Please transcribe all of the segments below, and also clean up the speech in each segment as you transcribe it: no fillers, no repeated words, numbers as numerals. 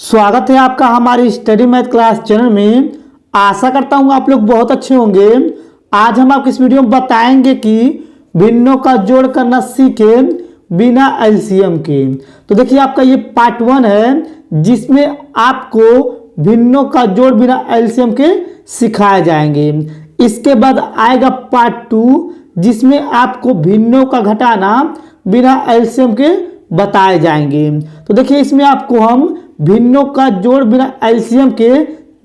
स्वागत है आपका हमारी स्टडी मैथ क्लास चैनल में। आशा करता हूँ आप लोग बहुत अच्छे होंगे। आज हम आपको इस वीडियो में बताएंगे कि भिन्नों का जोड़ करना सीखे बिना एलसीएम के। तो देखिए आपका ये पार्ट 1 है जिसमें आपको भिन्नों का जोड़ बिना एलसीएम के सिखाए जाएंगे। इसके बाद आएगा पार्ट 2 जिसमें आपको भिन्नों का घटाना बिना एलसीएम के बताए जाएंगे। तो देखिए इसमें आपको हम भिन्नों का जोड़ बिना एलसीएम के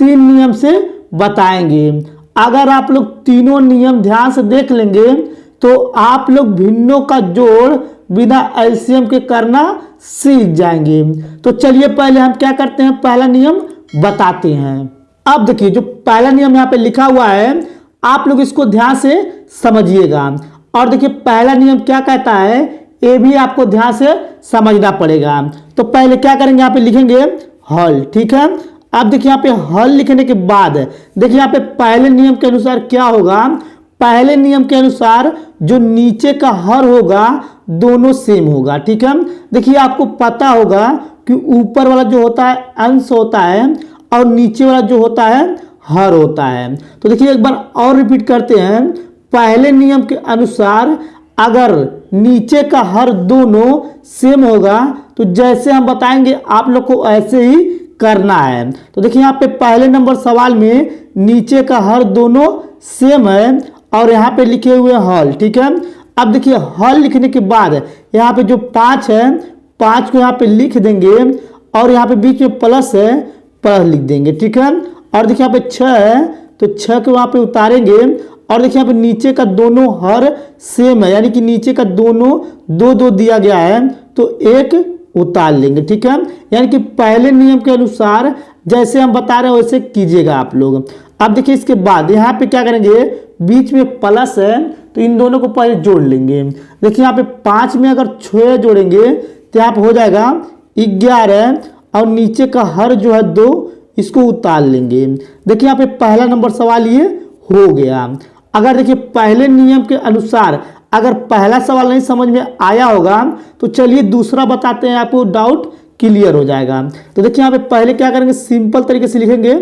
3 नियम से बताएंगे। अगर आप लोग तीनों नियम ध्यान से देख लेंगे तो आप लोग भिन्नों का जोड़ बिना एलसीएम के करना सीख जाएंगे। तो चलिए पहले हम क्या करते हैं, पहला नियम बताते हैं। अब देखिए जो पहला नियम यहाँ पे लिखा हुआ है आप लोग इसको ध्यान से समझिएगा। और देखिए पहला नियम क्या कहता है ये भी आपको ध्यान से समझना पड़ेगा। तो पहले क्या करेंगे, यहाँ पे लिखेंगे हल, ठीक है। अब देखिए यहाँ पे हल लिखने के बाद देखिए यहाँ पे पहले नियम के अनुसार क्या होगा, पहले नियम के अनुसार जो नीचे का हर होगा दोनों सेम होगा, ठीक है। देखिए आपको पता होगा कि ऊपर वाला जो होता है अंश होता है और नीचे वाला जो होता है हर होता है। तो देखिए एक बार और रिपीट करते हैं, पहले नियम के अनुसार अगर नीचे का हर दोनों सेम होगा तो जैसे हम बताएंगे आप लोग को ऐसे ही करना है। तो देखिए यहाँ पे पहले नंबर सवाल में नीचे का हर दोनों सेम है और यहाँ पे लिखे हुए हल, ठीक है। अब देखिए हल लिखने के बाद यहाँ पे जो 5 है 5 को यहाँ पे लिख देंगे और यहाँ पे बीच में प्लस है प्लस लिख देंगे, ठीक है। और देखिए यहाँ पे 6 है तो 6 को वहाँ पे उतारेंगे और देखिए यहाँ पे नीचे का दोनों हर सेम है यानी कि नीचे का दोनों 2 दिया गया है तो एक उतार लेंगे, ठीक है। यानी कि पहले नियम के अनुसार जैसे हम बता रहे हैं वैसे कीजिएगा आप लोग। अब देखिए इसके बाद यहाँ पे क्या करेंगे, बीच में प्लस है तो इन दोनों को पहले जोड़ लेंगे। देखिए यहाँ पे 5 में अगर 6 जोड़ेंगे तो यहाँ पे हो जाएगा 11 और नीचे का हर जो है 2 इसको उतार लेंगे। देखिए यहाँ पे पहला नंबर सवाल ये हो गया। अगर देखिए पहले नियम के अनुसार अगर पहला सवाल नहीं समझ में आया होगा तो चलिए दूसरा बताते हैं, आपको डाउट क्लियर हो जाएगा। तो देखिए यहाँ पे पहले क्या करेंगे, सिंपल तरीके से लिखेंगे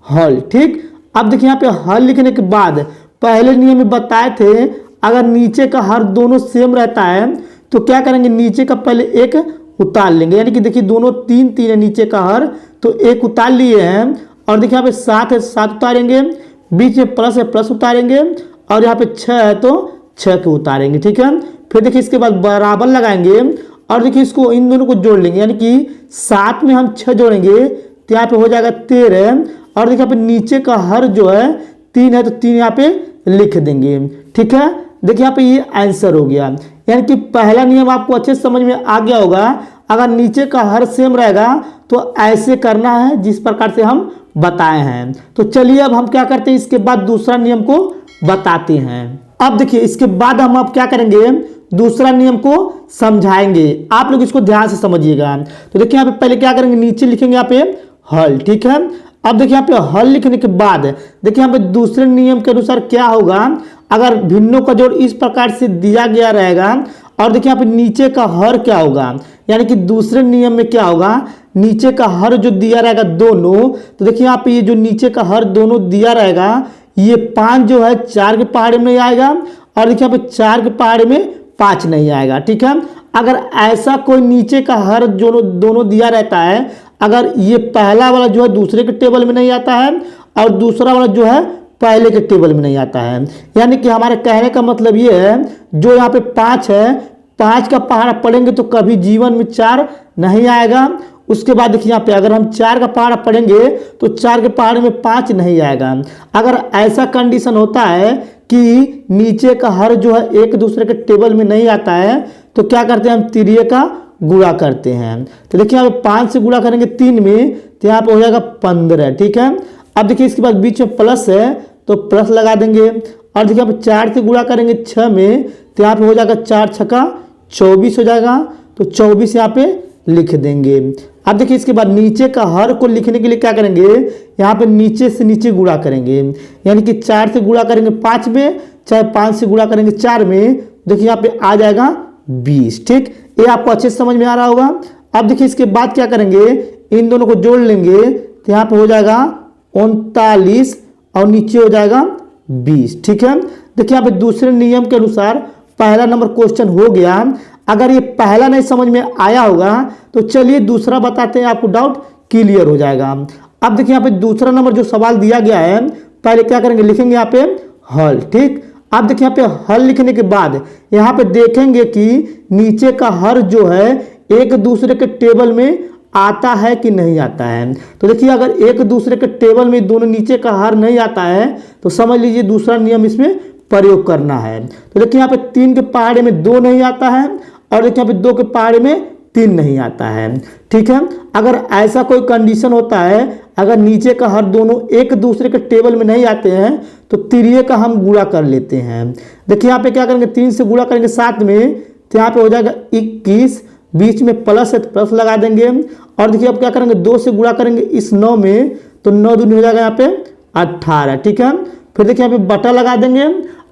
हल, ठीक। अब देखिए यहाँ पे हल लिखने के बाद पहले नियम में बताए थे अगर नीचे का हर दोनों सेम रहता है तो क्या करेंगे, नीचे का पहले एक उतार लेंगे। यानी कि देखिए दोनों 3 है नीचे का हर तो एक उतार लिए हैं। और देखिए यहाँ पे 7 है 7 उतारेंगे, बीच में प्लस है प्लस उतारेंगे और यहाँ पे 6 है तो 6 को उतारेंगे, ठीक है। फिर देखिए इसके बाद बराबर लगाएंगे और देखिए इसको इन दोनों को जोड़ लेंगे। यानी कि 7 में हम 6 जोड़ेंगे तो यहाँ पे हो जाएगा 13 और देखिए यहाँ पे नीचे का हर जो है 3 है तो 3 यहाँ पे लिख देंगे, ठीक है। देखिए यहाँ पे ये आंसर हो गया। यानी कि पहला नियम आपको अच्छे से समझ में आ गया होगा। अगर नीचे का हर सेम रहेगा तो ऐसे करना है जिस प्रकार से हम बताए हैं। तो चलिए अब हम क्या करते हैं, इसके बाद दूसरा नियम को बताते हैं। अब देखिए इसके बाद हम अब क्या करेंगे, दूसरा नियम को समझाएंगे। आप लोग इसको ध्यान से समझिएगा। तो देखिए यहाँ पे पहले क्या करेंगे, नीचे लिखेंगे यहाँ पे हल, ठीक है। अब देखिए यहाँ पे हल लिखने के बाद देखिए यहाँ पे दूसरे नियम के अनुसार क्या होगा, अगर भिन्नों का जोड़ इस प्रकार से दिया गया रहेगा और देखिए यहाँ पे नीचे का हर क्या होगा, यानी कि दूसरे नियम में क्या होगा, नीचे का हर जो दिया रहेगा दोनों, तो देखिए यहाँ पे ये जो नीचे का हर दोनों दिया रहेगा ये 5 जो है 4 के पहाड़े में नहीं आएगा और देखिए यहाँ पे 4 के पहाड़े में 5 नहीं आएगा, ठीक है। अगर ऐसा कोई नीचे का हर जो दोनों दिया रहता है, अगर ये पहला वाला जो है दूसरे के टेबल में नहीं आता है और दूसरा वाला जो है पहले के टेबल में नहीं आता है, यानी कि हमारे कहने का मतलब ये है जो यहाँ पे 5 है 5 का पहाड़ा पढ़ेंगे तो कभी जीवन में 4 नहीं आएगा। उसके बाद देखिए यहाँ पे अगर हम 4 का पहाड़ा पढ़ेंगे तो 4 के पहाड़े में 5 नहीं आएगा। अगर ऐसा कंडीशन होता है कि नीचे का हर जो है एक दूसरे के टेबल में नहीं आता है तो क्या करते हैं, हम तिरिये का गुणा करते हैं। तो देखिए यहाँ पे 5 से गुणा करेंगे 3 में तो यहाँ पे हो जाएगा 15, ठीक है। अब देखिए इसके बाद बीच में प्लस है तो प्लस लगा देंगे और देखिए यहाँ पे 4 से गुणा करेंगे 6 में तो यहाँ पे हो जाएगा 4 छक्का 24 हो जाएगा तो 24 यहाँ पे लिख देंगे। अब देखिए इसके बाद नीचे का हर को लिखने के लिए क्या करेंगे, यहाँ पे नीचे से नीचे गुणा करेंगे। यानी कि 4 से गुणा करेंगे 5 में, चाहे 5 से गुणा करेंगे 4 में, देखिए यहाँ पे आ जाएगा 20, ठीक। ये आपको अच्छे से समझ में आ रहा होगा। अब देखिए इसके बाद क्या करेंगे, इन दोनों को जोड़ लेंगे तो यहाँ पे हो जाएगा 39 और नीचे हो जाएगा 20। ठीक है, देखिए यहाँ पे दूसरे नियम के अनुसार पहला नंबर क्वेश्चन हो गया। अगर ये पहला नहीं समझ में आया होगा तो चलिए दूसरा बताते हैं, आपको डाउट क्लियर हो जाएगा। अब देखिए यहाँ पे दूसरा नंबर जो सवाल दिया गया है, पहले क्या करेंगे, लिखेंगे यहाँ पे हल। ठीक, अब देखिए यहाँ पे हल लिखने के बाद यहाँ पे देखेंगे कि नीचे का हर जो है एक दूसरे के टेबल में आता है कि नहीं आता है। तो देखिए अगर एक दूसरे के टेबल में दोनों नीचे का हर नहीं आता है तो समझ लीजिए दूसरा नियम इसमें प्रयोग करना है। तो देखिए यहाँ पे 3 के पहाड़े में 2 नहीं आता है और देखिए यहाँ पे 2 के पहाड़े में 3 नहीं आता है। ठीक है, अगर ऐसा कोई कंडीशन होता है, अगर नीचे का हर दोनों एक दूसरे के टेबल में नहीं आते हैं तो तिरिये का हम गुणा कर लेते हैं। देखिए यहाँ पे क्या करेंगे, 3 से गुणा करेंगे 7 में तो यहाँ पे हो जाएगा 21, बीच में प्लस है तो प्लस लगा देंगे। और देखिए अब क्या करेंगे, 2 से गुणा करेंगे इस 9 में तो 9 दूनी हो जाएगा यहाँ पे 18। ठीक है, फिर देखिए यहाँ पे बटा लगा देंगे।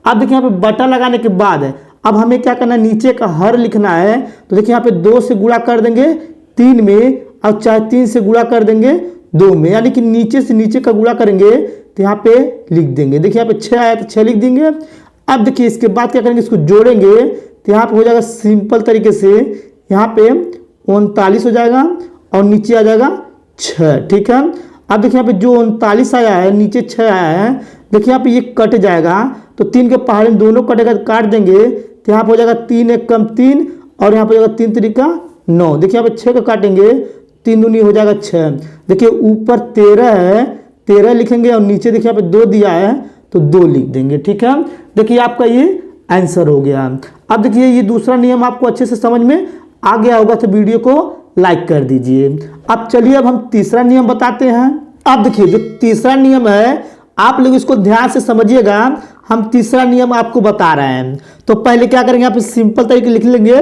अब देखिए यहाँ पे बटा लगाने के बाद अब हमें क्या करना है, नीचे का हर लिखना है। तो देखिए यहाँ पे 2 से गुणा कर देंगे 3 में और चाहे 3 से गुणा कर देंगे 2 में, यानी कि नीचे से नीचे का गुणा करेंगे तो यहाँ पे लिख देंगे। देखिए यहाँ पे 6 आया तो 6 लिख देंगे। अब देखिए इसके बाद क्या करेंगे, इसको जोड़ेंगे तो यहाँ पे हो जाएगा सिंपल तरीके से यहाँ पे 39 हो जाएगा और नीचे आ जाएगा 6। ठीक है, अब देखिए यहाँ पे जो 39 आया है नीचे 6 आया है, देखिए यहाँ पे ये कट जाएगा तो 3 के पहाड़े में दोनों कटेगा तो काट देंगे तो यहाँ पे हो जाएगा 3 एक कम 3 और यहाँ पे हो जाएगा 3 तरीका 9। देखिए यहाँ पे 6 का काटेंगे 3 दूनी हो जाएगा 6। देखिए ऊपर 13 है, 13 लिखेंगे और नीचे देखिए यहाँ पे 2 दिया है तो 2 लिख देंगे। ठीक है, देखिए आपका ये आंसर हो गया। अब देखिए ये दूसरा नियम आपको अच्छे से समझ में आ गया होगा तो वीडियो को लाइक कर दीजिए। अब चलिए अब हम तीसरा नियम बताते हैं। अब देखिए जो तीसरा नियम है आप लोग इसको ध्यान से समझिएगा, हम तीसरा नियम आपको बता रहे हैं। तो पहले क्या करेंगे, यहाँ पे सिंपल तरीके लिख लेंगे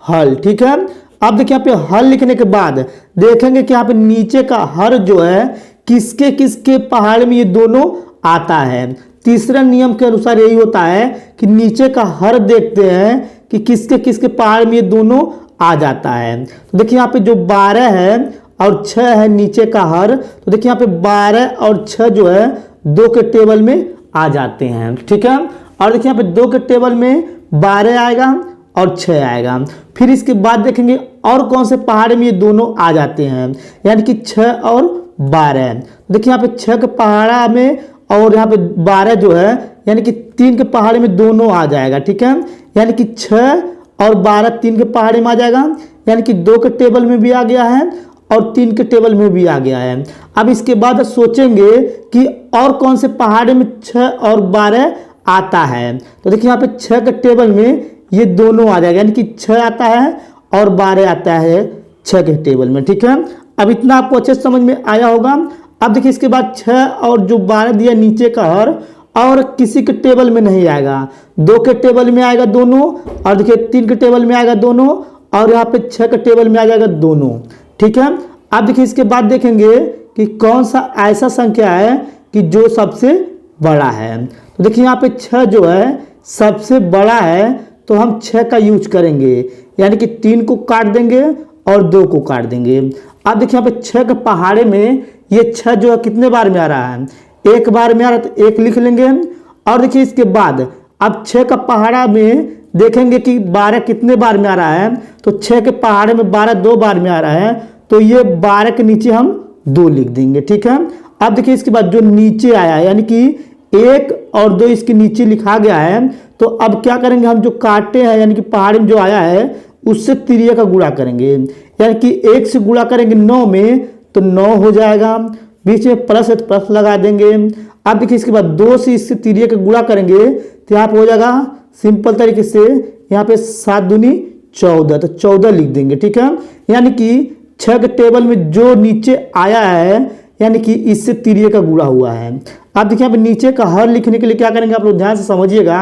हल। ठीक है, अब देखिए यहाँ पे हल लिखने के बाद देखेंगे कि यहाँ पे नीचे का हर जो है किसके किसके पहाड़ में ये दोनों आता है। तीसरा नियम के अनुसार यही होता है कि नीचे का हर देखते हैं कि किसके किसके पहाड़ में ये दोनों आ जाता है। तो देखिए यहाँ पे जो 12 है और 6 है नीचे का हर, तो देखिए यहाँ पे 12 और 6 जो है 2 के टेबल में आ जाते हैं। ठीक है, और देखिए यहाँ पे 2 के टेबल में 12 आएगा और 6 आएगा। फिर इसके बाद देखेंगे और कौन से पहाड़ में ये दोनों आ जाते हैं, यानी कि 6 और 12। देखिए यहाँ पे 6 के पहाड़ा में और यहाँ पे 12 जो है यानी कि 3 के पहाड़े में दोनों आ जाएगा। ठीक है, यानी कि 6 और 12 3 के पहाड़े में आ जाएगा, यानी कि 2 के टेबल में भी आ गया है और 3 के टेबल में भी आ गया है। अब इसके बाद सोचेंगे कि और कौन से पहाड़े में 6 और 12 आता है। तो देखिए यहाँ पे 6 के टेबल में ये दोनों आ जाएगा, यानी कि 6 आता है और 12 आता है 6 के टेबल में। ठीक है, अब इतना आपको अच्छे से समझ में आया होगा। अब देखिए इसके बाद 6 और जो 12 दिया नीचे का हर और किसी के टेबल में नहीं आएगा, 2 के टेबल में आएगा दोनों, और देखिए 3 के टेबल में आएगा दोनों, और यहाँ पे 6 के टेबल में आ जाएगा दोनों। ठीक है, अब देखिए इसके बाद देखेंगे कि कौन सा ऐसा संख्या है कि जो सबसे बड़ा है। तो देखिए यहाँ पे 6 जो है सबसे बड़ा है, तो हम 6 का यूज करेंगे, यानी कि 3 को काट देंगे और 2 को काट देंगे। अब देखिए यहाँ पे 6 के पहाड़े में ये 6 जो है कितने बार में आ रहा है, एक बार में आ रहा है तो 1 लिख लेंगे। और देखिए इसके बाद अब 6 का पहाड़ा में देखेंगे कि 12 कितने बार में आ रहा है, तो 6 के पहाड़े में 12 2 बार में आ रहा है, तो ये 12 के नीचे हम 2 लिख देंगे। ठीक है, अब देखिए इसके बाद जो नीचे आया है यानी कि 1 और 2 इसके नीचे लिखा गया है, तो अब क्या करेंगे, हम जो काटे हैं यानी कि पहाड़ी में जो आया है उससे तिरिया का गुणा करेंगे, यानी कि 1 से गुणा करेंगे 9 में तो 9 हो जाएगा, बीच में प्लस है तो प्लस लगा देंगे। अब देखिए इसके बाद 2 से इससे तिरिया का गुणा करेंगे तो यहाँ पे हो जाएगा सिंपल तरीके से यहाँ पे 7 दूनी 14, तो 14 लिख देंगे। ठीक है, यानी कि 6 के टेबल में जो नीचे आया है यानी कि इससे तिरिया का गुणा हुआ है। अब देखिए यहाँ पे नीचे का हर लिखने के लिए क्या करेंगे, आप लोग ध्यान से समझिएगा।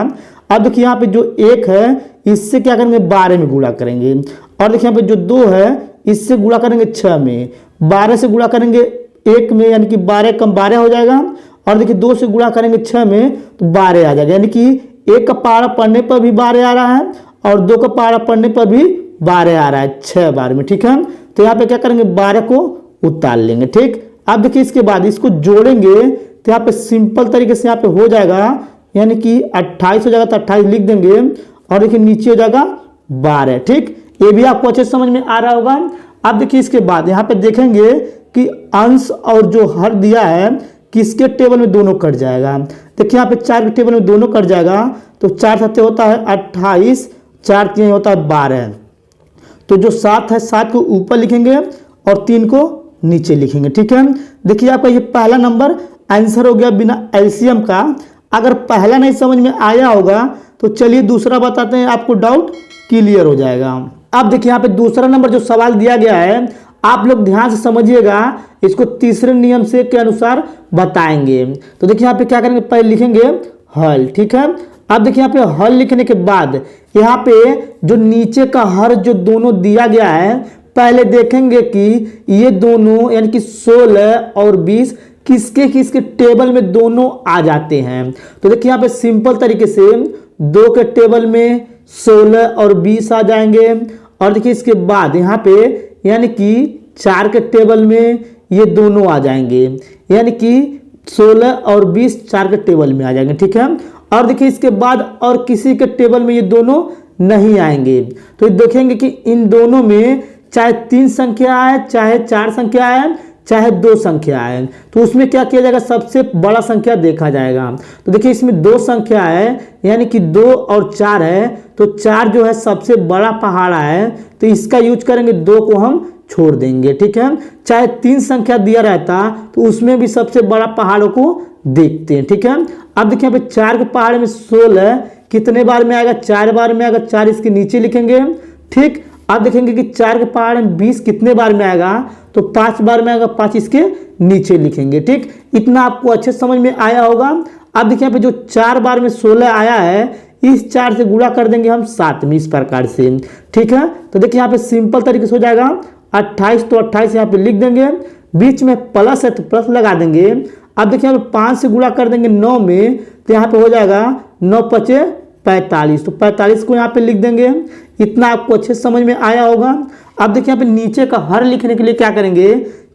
अब देखिए यहाँ पे जो 1 है इससे क्या करेंगे 12 में गुणा करेंगे, और देखिए यहाँ पे जो 2 है इससे गुणा करेंगे 6 में, 12 से गुणा करेंगे 1 में यानी कि 12 कम 12 हो जाएगा, और देखिए 2 से गुणा करेंगे 6 में तो 12 आ जाएगा, यानी कि 1 का पहाड़ा पढ़ने पर भी 12 आ रहा है और 2 का पहाड़ा पढ़ने पर भी 12 आ रहा है 6 बार में। ठीक है, तो यहाँ पे क्या करेंगे 12 को उतार लेंगे। ठीक, अब देखिए इसके बाद इसको जोड़ेंगे तो यहाँ पे सिंपल तरीके से यहाँ पे हो जाएगा, यानी कि 28 हो जाएगा तो 28 लिख देंगे और देखिए नीचे हो जाएगा 12। ठीक, ये भी आपको अच्छे समझ में आ रहा होगा। अब देखिए इसके बाद यहाँ पे देखेंगे कि अंश और जो हर दिया है किसके टेबल में दोनों कट जाएगा। देखिए यहाँ पे 4 के टेबल में दोनों कट जाएगा, तो 4 7 होता है 28, 4 3 होता है 12। तो जो 7 है 7 को ऊपर लिखेंगे और 3 को नीचे लिखेंगे। ठीक है, देखिए आपका ये पहला नंबर आंसर हो गया बिना एलसीएम का। अगर पहला नहीं समझ में आया होगा तो चलिए दूसरा बताते हैं, आपको डाउट क्लियर हो जाएगा। अब देखिए यहाँ पे दूसरा नंबर जो सवाल दिया गया है, आप लोग ध्यान से समझिएगा, इसको तीसरे नियम से के अनुसार बताएंगे। तो देखिए यहाँ पे क्या करेंगे, पहले लिखेंगे हल। ठीक है, अब देखिए यहाँ पे हल लिखने के बाद यहाँ पे जो नीचे का हर जो दोनों दिया गया है, पहले देखेंगे कि ये दोनों यानी कि 16 और 20 किसके किसके टेबल में दोनों आ जाते हैं। तो देखिए यहाँ पे सिंपल तरीके से 2 के टेबल में 16 और 20 आ जाएंगे, और देखिए इसके बाद यहाँ पे यानी कि 4 के टेबल में ये दोनों आ जाएंगे, यानी कि 16 और 20 4 के टेबल में आ जाएंगे। ठीक है, और देखिए इसके बाद और किसी के टेबल में ये दोनों नहीं आएंगे। तो देखेंगे कि इन दोनों में चाहे 3 संख्या है, चाहे 4 संख्या है, चाहे 2 संख्या है, तो उसमें क्या किया जाएगा, सबसे बड़ा संख्या देखा जाएगा। तो देखिए इसमें 2 संख्या है, यानी कि 2 और 4 है, तो 4 जो है सबसे बड़ा पहाड़ा है, तो इसका यूज करेंगे, 2 को हम छोड़ देंगे। ठीक है, चाहे 3 संख्या दिया रहता तो उसमें भी सबसे बड़ा पहाड़ों को देखते हैं। ठीक है, अब देखिए यहाँ पे 4 के पहाड़ में 16 कितने बार में आएगा, 4 बार में आएगा, 4 इसके नीचे लिखेंगे। ठीक, अब देखेंगे कि 4 के पहाड़ में 20 कितने बार में आएगा, तो 5 बार में आएगा, 5 इसके नीचे लिखेंगे। ठीक, इतना आपको अच्छे समझ में आया होगा। अब देखिए यहाँ पे जो 4 बार में 16 आया है, इस 4 से गुणा कर देंगे हम 7 में, इस प्रकार से। ठीक है, तो देखिए यहाँ पे सिंपल तरीके से हो जाएगा 28, तो 28 यहाँ पे लिख देंगे, बीच में प्लस है तो प्लस लगा देंगे। अब देखिए यहाँ पे 5 से गुणा कर देंगे 9 में, तो यहाँ पे हो जाएगा 9 पचे 45, तो 45 को यहाँ पे लिख देंगे। इतना आपको अच्छे समझ में आया होगा। अब देखिए यहाँ पे नीचे का हर लिखने के लिए क्या करेंगे,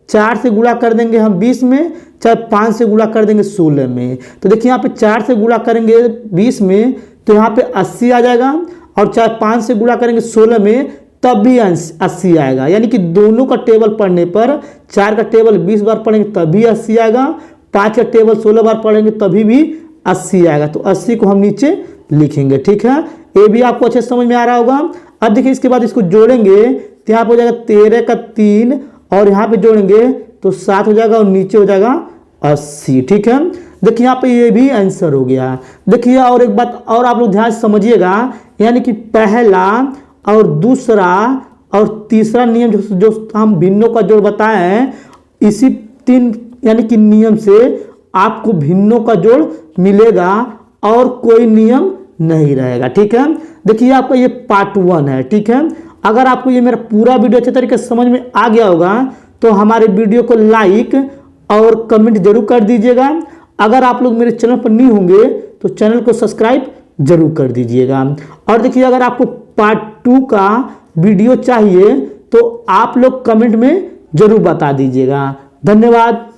4 से गुणा कर देंगे हम 20 में, चाहे 5 से गुणा कर देंगे 16 में। तो देखिए यहाँ पे 4 से गुणा करेंगे 20 में, तो यहाँ पे 80 आ जाएगा, और चाहे 5 से गुणा करेंगे 16 में तब भी 80 आएगा। यानी कि दोनों का टेबल पढ़ने पर 4 का टेबल 20 बार पढ़ेंगे तभी 80 आएगा, 5 का टेबल 16 बार पढ़ेंगे तभी भी 80 आएगा। तो 80 को हम नीचे लिखेंगे। ठीक है, ये भी आपको अच्छे समझ में आ रहा होगा। अब देखिए इसके बाद इसको जोड़ेंगे तो यहाँ पे हो जाएगा 13 का 3, और यहाँ पे जोड़ेंगे तो 7 हो जाएगा, और नीचे हो जाएगा 80। ठीक है, देखिए यहाँ पे ये भी आंसर हो गया। देखिए और एक बात और आप लोग ध्यान से समझिएगा, यानी कि पहला और दूसरा और तीसरा नियम जो हम भिन्नों का जोड़ बताए हैं, इसी 3 यानी कि नियम से आपको भिन्नों का जोड़ मिलेगा और कोई नियम नहीं रहेगा। ठीक है, देखिए आपका ये पार्ट 1 है। ठीक है, अगर आपको ये मेरा पूरा वीडियो अच्छे तरीके से समझ में आ गया होगा तो हमारे वीडियो को लाइक और कमेंट जरूर कर दीजिएगा। अगर आप लोग मेरे चैनल पर न्यू होंगे तो चैनल को सब्सक्राइब जरूर कर दीजिएगा। और देखिए अगर आपको पार्ट 2 का वीडियो चाहिए तो आप लोग कमेंट में जरूर बता दीजिएगा। धन्यवाद।